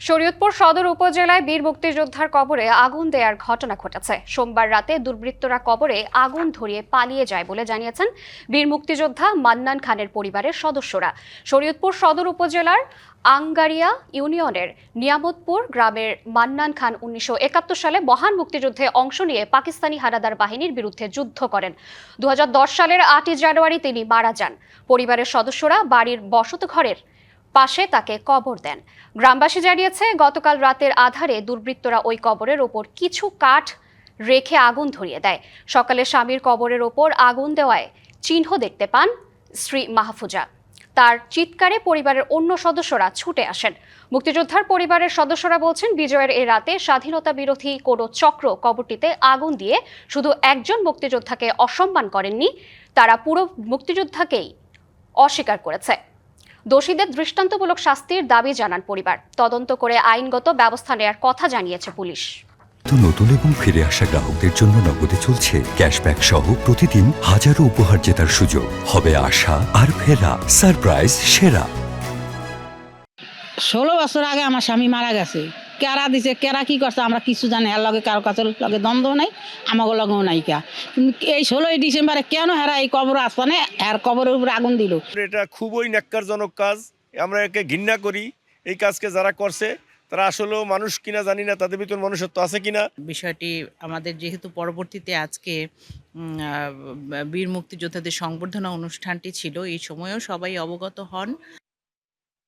শরীয়তপুর সদর উপজেলায় বীর মুক্তিযোদ্ধার কবরে আগুন দেওয়ার ঘটনা ঘটেছে। সোমবার রাতে দুর্বৃত্তরা কবরে আগুন ধরিয়ে পালিয়ে যায় বলে জানিয়েছেন বীর মুক্তিযোদ্ধা মান্নান খানের পরিবারের সদস্যরা। শরীয়তপুর সদর উপজেলার আঙ্গারিয়া ইউনিয়নের নিয়ামতপুর গ্রামের মান্নান খান 1971 সালে মহান মুক্তিযুদ্ধে অংশ নিয়ে পাকিস্তানি হানাদার বাহিনীর বিরুদ্ধে যুদ্ধ করেন। 2010 সালের 8 জানুয়ারি তিনি মারা যান। পরিবারের সদস্যরা বাড়ির বসত ঘরের পাশে তাকে কবর দেন। গ্রামবাসী জানিয়েছে, গতকাল রাতের আধারে দুর্বৃত্তরা ওই কবরের ওপর কিছু কাঠ রেখে আগুন ধরিয়ে দেয়। সকালে স্বামীর কবরের ওপর আগুন দেওয়ায় চিহ্ন দেখতে পান স্ত্রী মাহফুজা। তার চিৎকারে পরিবারের অন্য সদস্যরা ছুটে আসেন। মুক্তিযোদ্ধার পরিবারের সদস্যরা বলছেন, বিজয়ের এ রাতে স্বাধীনতা বিরোধী কোনো চক্র কবরটিতে আগুন দিয়ে শুধু একজন মুক্তিযোদ্ধাকে অসম্মান করেননি, তারা পুরো মুক্তিযোদ্ধাকেই অস্বীকার করেছে। দোষীদের দৃষ্টান্তমূলক শাস্তির দাবি জানান পরিবার। তদন্ত করে আইনগত ব্যবস্থা নেওয়ার কথা জানিয়েছে পুলিশ। নতুন এবং ফিরে আসা গ্রাহকদের জন্য নগদে চলছে ক্যাশব্যাক সহ প্রতিদিন হাজারো উপহার জেতার সুযোগ। হবে আশা আর ফেরা সারপ্রাইজ সেরা। 16 বছর আগে আমার স্বামী মারা গেছে। কেরা দিছে, কেরা কি করছে আমরা কিছু জানি। এর লগে কারো কাছে লগে দ্বন্দ্ব নাই, আমাকে লগেও নাই কা। কিন্তু এই 16 ডিসেম্বরে কেন হেরা এই কবর আস্তানে এর কবরের উপরে আগুন দিল? এটা খুবই ন্যাক্কারজনক কাজ। আমরা একে ঘৃণা করি। এই কাজকে যারা করছে তারা আসলেও মানুষ কিনা জানি না, তাদের ভিতর মনুষ্যত্ব আছে কিনা। বিষয়টি আমাদের যেহেতু পরবর্তীতে আজকে বীর মুক্তিযোদ্ধাদের সংবর্ধনা অনুষ্ঠানটি ছিল, এই সময়েও সবাই অবগত হন।